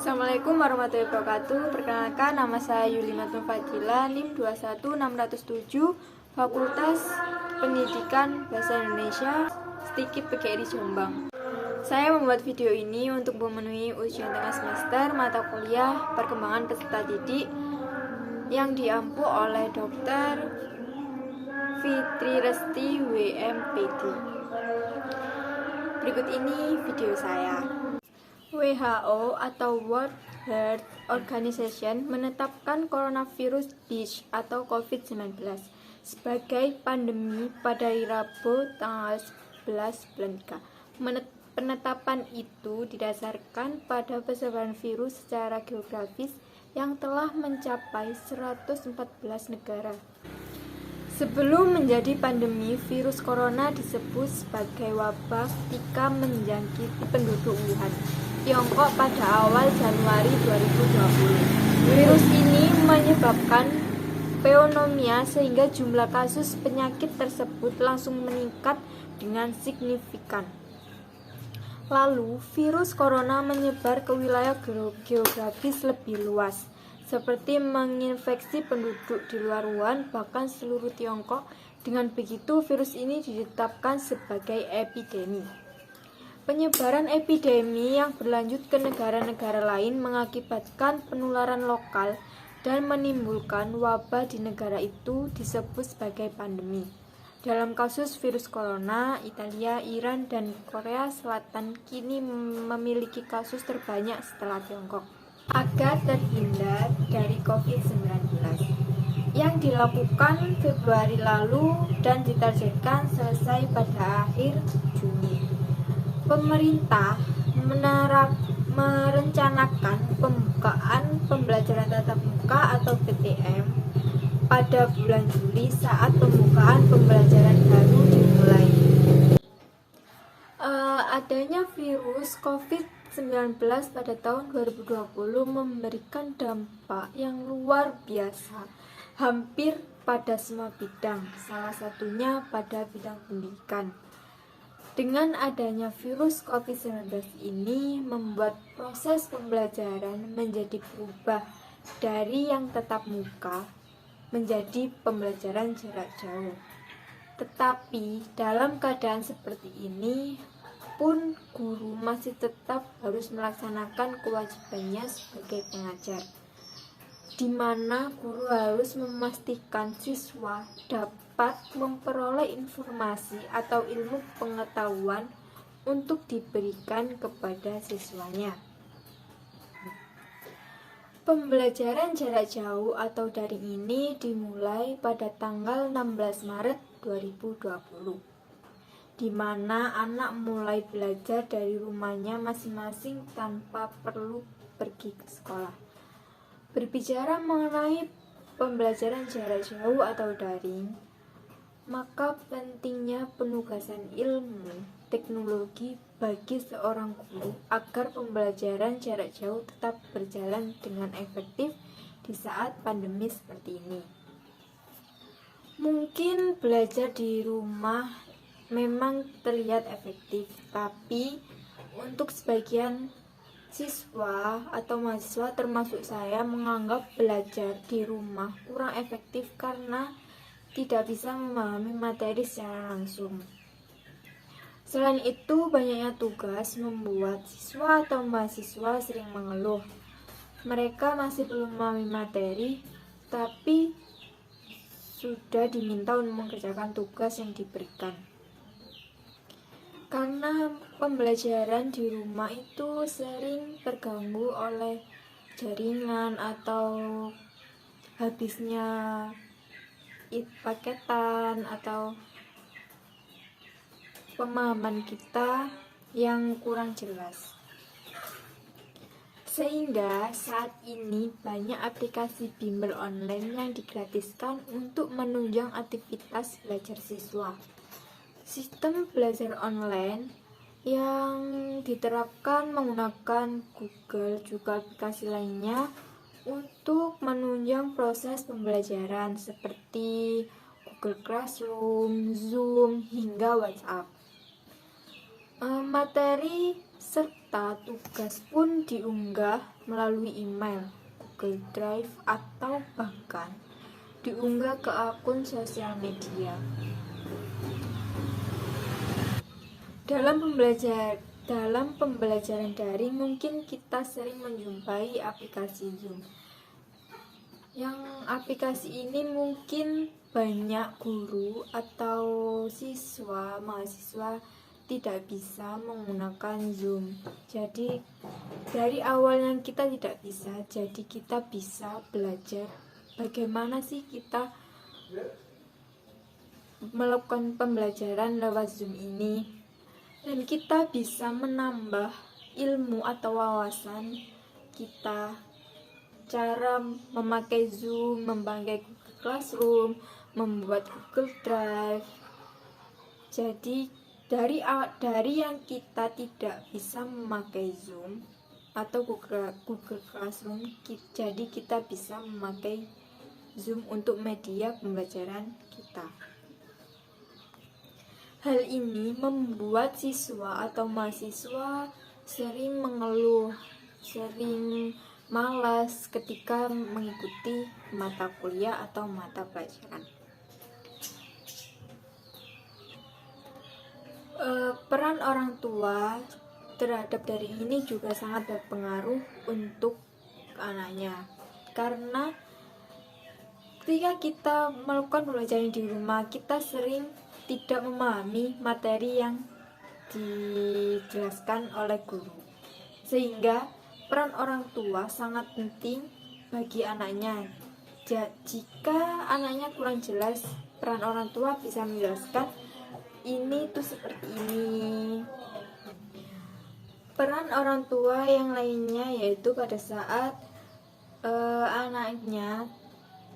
Assalamualaikum warahmatullahi wabarakatuh. Perkenalkan, nama saya Yulimatul Fadila, NIM 21607, Fakultas Pendidikan Bahasa Indonesia, STIKIP PGRI Jombang. Saya membuat video ini untuk memenuhi ujian tengah semester mata kuliah perkembangan peserta didik yang diampu oleh Dr. Fitri Resti WMPD. Berikut ini video saya. WHO atau World Health Organization menetapkan coronavirus disease atau COVID-19 sebagai pandemi pada hari Rabu tanggal 11 bulan 3. Penetapan itu didasarkan pada persebaran virus secara geografis yang telah mencapai 114 negara. Sebelum menjadi pandemi, virus corona disebut sebagai wabah ketika menjangkiti penduduk Wuhan, Tiongkok pada awal Januari 2020. Virus ini menyebabkan pneumonia sehingga jumlah kasus penyakit tersebut langsung meningkat dengan signifikan. Lalu, virus corona menyebar ke wilayah geografis lebih luas, seperti menginfeksi penduduk di luar Wuhan, bahkan seluruh Tiongkok. Dengan begitu, virus ini ditetapkan sebagai epidemi. Penyebaran epidemi yang berlanjut ke negara-negara lain mengakibatkan penularan lokal dan menimbulkan wabah di negara itu disebut sebagai pandemi. Dalam kasus virus corona, Italia, Iran, dan Korea Selatan kini memiliki kasus terbanyak setelah Tiongkok. Agar terhindar dari COVID-19 yang dilakukan Februari lalu dan ditargetkan selesai pada akhir Juni, pemerintah merencanakan pembukaan pembelajaran tatap muka atau PTM pada bulan Juli saat pembukaan pembelajaran baru dimulai. Adanya virus COVID-19 pada tahun 2020 memberikan dampak yang luar biasa hampir pada semua bidang, salah satunya pada bidang pendidikan. Dengan adanya virus COVID-19 ini membuat proses pembelajaran menjadi berubah dari yang tatap muka menjadi pembelajaran jarak jauh. Tetapi dalam keadaan seperti ini pun guru masih tetap harus melaksanakan kewajibannya sebagai pengajar, di mana guru harus memastikan siswa dapat memperoleh informasi atau ilmu pengetahuan untuk diberikan kepada siswanya. Pembelajaran jarak jauh atau daring ini dimulai pada tanggal 16 Maret 2020, di mana anak mulai belajar dari rumahnya masing-masing tanpa perlu pergi ke sekolah. Berbicara mengenai pembelajaran jarak jauh atau daring, maka pentingnya penugasan ilmu teknologi bagi seorang guru agar pembelajaran jarak jauh tetap berjalan dengan efektif di saat pandemi seperti ini. Mungkin belajar di rumah memang terlihat efektif, tapi untuk sebagian siswa atau mahasiswa termasuk saya menganggap belajar di rumah kurang efektif karena tidak bisa memahami materi secara langsung. Selain itu, banyaknya tugas membuat siswa atau mahasiswa sering mengeluh. Mereka masih belum memahami materi, tapi sudah diminta untuk mengerjakan tugas yang diberikan. Karena pembelajaran di rumah itu sering terganggu oleh jaringan atau habisnya paketan atau pemahaman kita yang kurang jelas. Sehingga saat ini banyak aplikasi bimbel online yang digratiskan untuk menunjang aktivitas belajar siswa. Sistem belajar online yang diterapkan menggunakan Google juga aplikasi lainnya untuk menunjang proses pembelajaran seperti Google Classroom, Zoom, hingga WhatsApp. Materi serta tugas pun diunggah melalui email, Google Drive, atau bahkan diunggah ke akun sosial media. Dalam pembelajaran daring mungkin kita sering menjumpai aplikasi Zoom. Yang aplikasi ini mungkin banyak guru atau mahasiswa tidak bisa menggunakan Zoom. Jadi dari awal yang kita tidak bisa, jadi kita bisa belajar bagaimana sih kita melakukan pembelajaran lewat Zoom ini. Dan kita bisa menambah ilmu atau wawasan kita, cara memakai Zoom, memakai Google Classroom, membuat Google Drive. Jadi dari yang kita tidak bisa memakai Zoom atau Google Classroom, jadi kita bisa memakai Zoom untuk media pembelajaran kita. Hal ini membuat siswa atau mahasiswa sering mengeluh, sering malas ketika mengikuti mata kuliah atau mata pelajaran. Peran orang tua terhadap daring ini juga sangat berpengaruh untuk anaknya, karena ketika kita melakukan pembelajaran di rumah, kita sering tidak memahami materi yang dijelaskan oleh guru, sehingga peran orang tua sangat penting bagi anaknya. Jika anaknya kurang jelas, peran orang tua bisa menjelaskan ini tuh seperti ini. Peran orang tua yang lainnya yaitu pada saat anaknya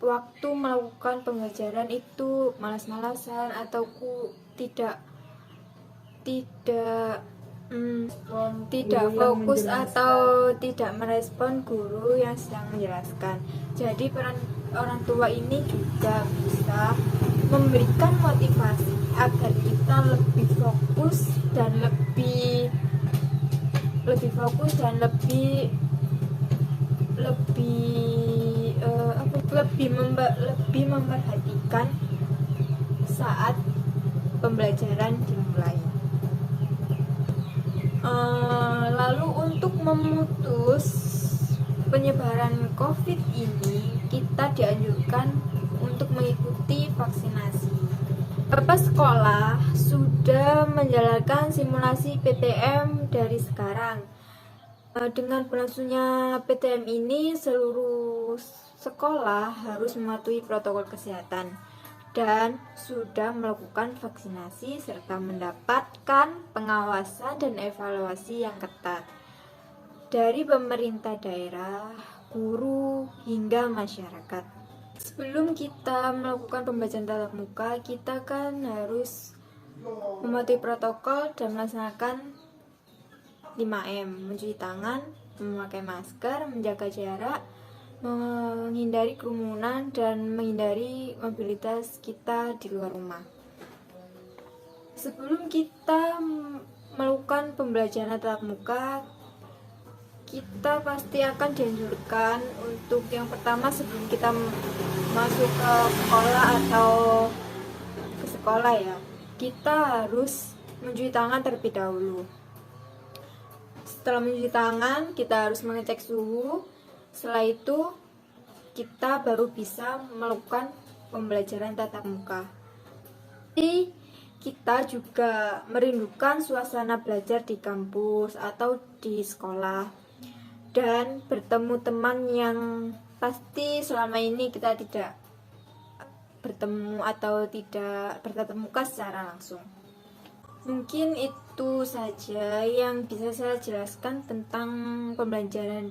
waktu melakukan pembelajaran itu malas-malasan atau tidak fokus atau tidak merespon guru yang sedang menjelaskan. Jadi peran orang tua ini juga bisa memberikan motivasi agar kita lebih fokus dan lebih memperhatikan saat pembelajaran dimulai. Lalu untuk memutus penyebaran COVID ini, kita dianjurkan untuk mengikuti vaksinasi. Beberapa sekolah sudah menjalankan simulasi PTM dari sekarang. Dengan berlangsungnya PTM ini, seluruh sekolah harus mematuhi protokol kesehatan dan sudah melakukan vaksinasi serta mendapatkan pengawasan dan evaluasi yang ketat dari pemerintah daerah, guru, hingga masyarakat. Sebelum kita melakukan pembelajaran tatap muka, kita kan harus mematuhi protokol dan melaksanakan 5M, mencuci tangan, memakai masker, menjaga jarak, menghindari kerumunan, dan menghindari mobilitas kita di luar rumah. Sebelum kita melakukan pembelajaran tatap muka, kita pasti akan dianjurkan untuk yang pertama, sebelum kita masuk ke sekolah atau ke sekolah ya, kita harus mencuci tangan terlebih dahulu. Setelah mencuci tangan, kita harus mengecek suhu. Setelah itu kita baru bisa melakukan pembelajaran tatap muka. Jadi kita juga merindukan suasana belajar di kampus atau di sekolah dan bertemu teman yang pasti selama ini kita tidak bertemu atau tidak bertatap muka secara langsung. Mungkin itu saja yang bisa saya jelaskan tentang pembelajaran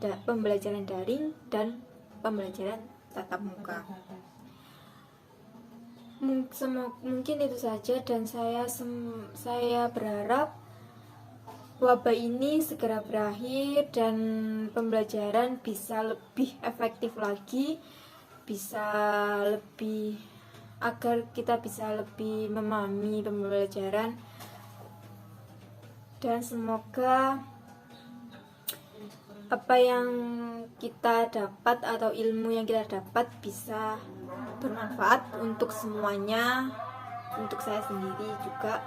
daring dan pembelajaran tatap muka. Mungkin itu saja, dan saya berharap wabah ini segera berakhir dan pembelajaran bisa lebih efektif lagi, agar kita bisa lebih memahami pembelajaran, dan semoga apa yang kita dapat atau ilmu yang kita dapat bisa bermanfaat untuk semuanya, untuk saya sendiri juga.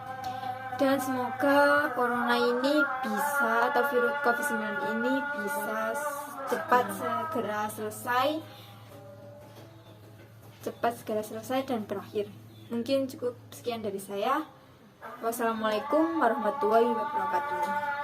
Dan semoga corona ini bisa, atau virus COVID-19 ini bisa segera selesai dan berakhir. Mungkin cukup sekian dari saya. Wassalamualaikum warahmatullahi wabarakatuh.